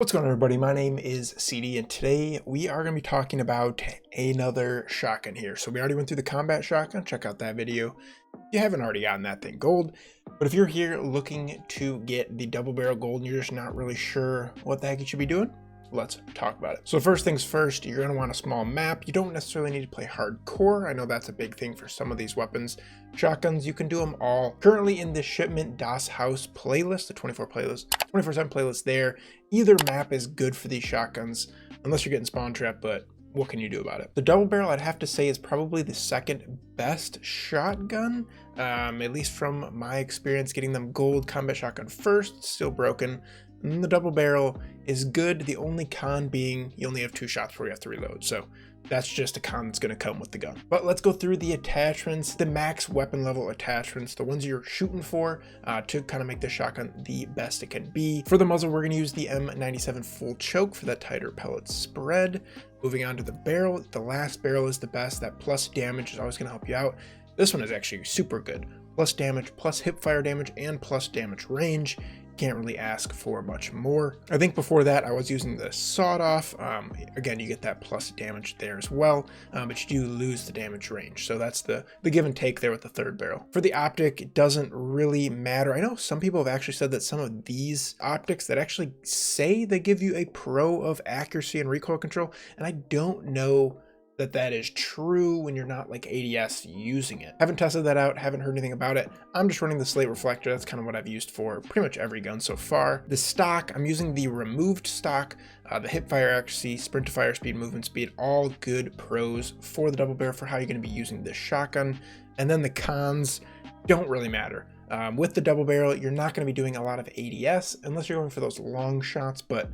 What's going on, everybody? My name is CD, and today we are going to be talking about another shotgun here. So we already went through the combat shotgun. Check out that video if you haven't already gotten that thing gold. But if you're here looking to get the double barrel gold and you're just not really sure what the heck you should be doing, let's talk about it. So first things first, you're going to want a small map. You don't necessarily need to play hardcore. I know that's a big thing for some of these weapons. Shotguns, you can do them all. Currently in the shipment Das House playlist, the 24/7 playlist there, either map is good for these shotguns, unless you're getting spawn trapped, but what can you do about it? The double barrel, I'd have to say, is probably the second best shotgun, at least from my experience getting them gold. Combat shotgun first, still broken. And the double barrel is good. The only con being you only have 2 shots before you have to reload. So that's just a con that's going to come with the gun. But let's go through the attachments, the max weapon level attachments, the ones you're shooting for to kind of make the shotgun the best it can be. For the muzzle, we're going to use the M97 full choke for that tighter pellet spread. Moving on to the barrel, the last barrel is the best. That plus damage is always going to help you out. This one is actually super good. Plus damage, plus hip fire damage, and plus damage range. Can't really ask for much more. I think before that I was using the sawed off. Again, you get that plus damage there as well, but you do lose the damage range. So that's the give and take there with the third barrel. For the optic, it doesn't really matter. I know some people have actually said that some of these optics that actually say they give you a pro of accuracy and recoil control, and I don't know that is true when you're not like ADS using it. Haven't tested that out, haven't heard anything about it. I'm just running the slate reflector. That's kind of what I've used for pretty much every gun so far. The stock, I'm using the removed stock, the hip fire accuracy, sprint to fire speed, movement speed, all good pros for the double barrel for how you're going to be using this shotgun. And then the cons don't really matter. With the double barrel, you're not going to be doing a lot of ADS unless you're going for those long shots, but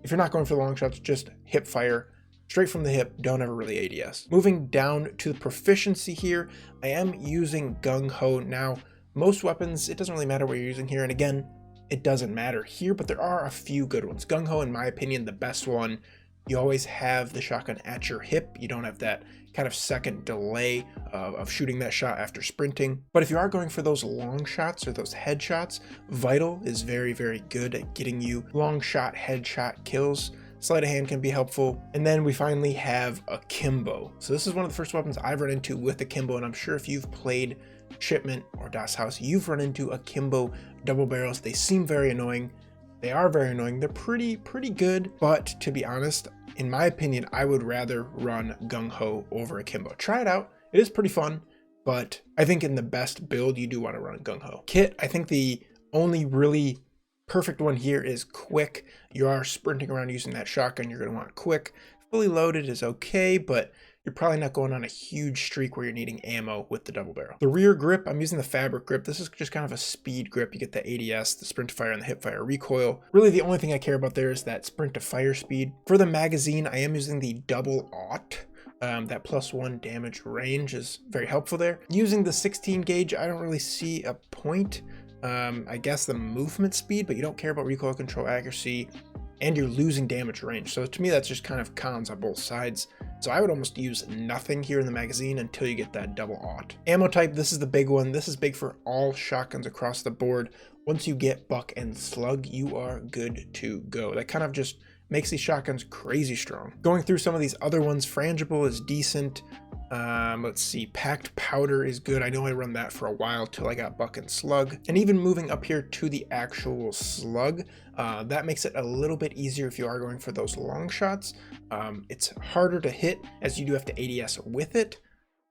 if you're not going for the long shots, just hip fire straight from the hip, don't ever really ADS. Moving down to the proficiency here, I am using Gung Ho. Now, most weapons, it doesn't really matter what you're using here, and again, it doesn't matter here, but there are a few good ones. Gung Ho, in my opinion, the best one. You always have the shotgun at your hip. You don't have that kind of second delay of shooting that shot after sprinting. But if you are going for those long shots or those headshots, Vital is very, very good at getting you long shot, headshot kills. Sleight of hand can be helpful. And then we finally have Akimbo. So this is one of the first weapons I've run into with Akimbo, and I'm sure if you've played Shipment or Das House, you've run into Akimbo double barrels. They seem very annoying. They are very annoying. They're pretty good, but to be honest, in my opinion, I would rather run Gung Ho over Akimbo. Try it out. It is pretty fun, but I think in the best build, you do want to run Gung Ho. Kit, I think the only really perfect one here is quick. You are sprinting around using that shotgun, you're going to want quick. Fully loaded is okay, but you're probably not going on a huge streak where you're needing ammo with the double barrel. The rear grip, I'm using the fabric grip. This is just kind of a speed grip. You get the ADS, the sprint to fire, and the hip fire recoil. Really the only thing I care about there is that sprint to fire speed. For the magazine, I am using the double aught. That +1 damage range is very helpful there. Using the 16 gauge, I don't really see a point. I guess the movement speed, but you don't care about recoil control, accuracy, and you're losing damage range. So to me, that's just kind of cons on both sides. So I would almost use nothing here in the magazine until you get that double aught. Ammo type, this is the big one. This is big for all shotguns across the board. Once you get buck and slug, you are good to go. That kind of just makes these shotguns crazy strong. Going through some of these other ones, frangible is decent. Let's see, packed powder is good. I know I run that for a while till I got buck and slug. And even moving up here to the actual slug, that makes it a little bit easier if you are going for those long shots. It's harder to hit as you do have to ADS with it,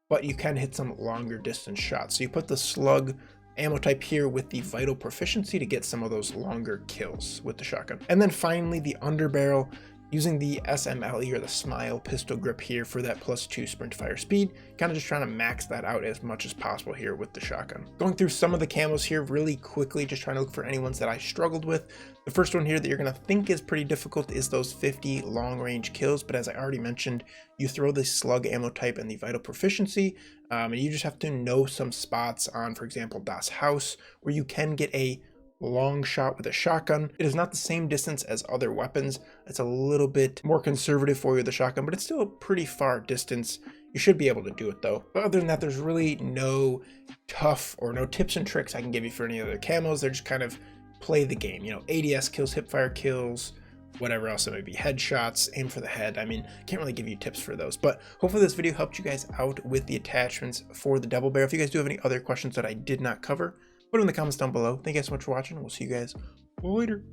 but you can hit some longer distance shots. So you put the slug ammo type here with the vital proficiency to get some of those longer kills with the shotgun. And then finally the underbarrel, using the SMLE or the Smile pistol grip here for that +2 sprint to fire speed, kind of just trying to max that out as much as possible here with the shotgun. Going through some of the camos here really quickly, just trying to look for any ones that I struggled with. The first one here that you're going to think is pretty difficult is those 50 long range kills, but as I already mentioned, you throw the slug ammo type and the vital proficiency, and you just have to know some spots on, for example, Das House, where you can get a long shot with a shotgun. It is not the same distance as other weapons. It's a little bit more conservative for you with the shotgun, but it's still a pretty far distance. You should be able to do it though. But other than that, there's really no tough or no tips and tricks I can give you for any other camos. They're just kind of play the game, you know, ADS kills, hipfire kills, whatever else it may be, headshots, aim for the head. I mean, can't really give you tips for those, but hopefully this video helped you guys out with the attachments for the double barrel. If you guys do have any other questions that I did not cover, put them in the comments down below. Thank you guys so much for watching. We'll see you guys later.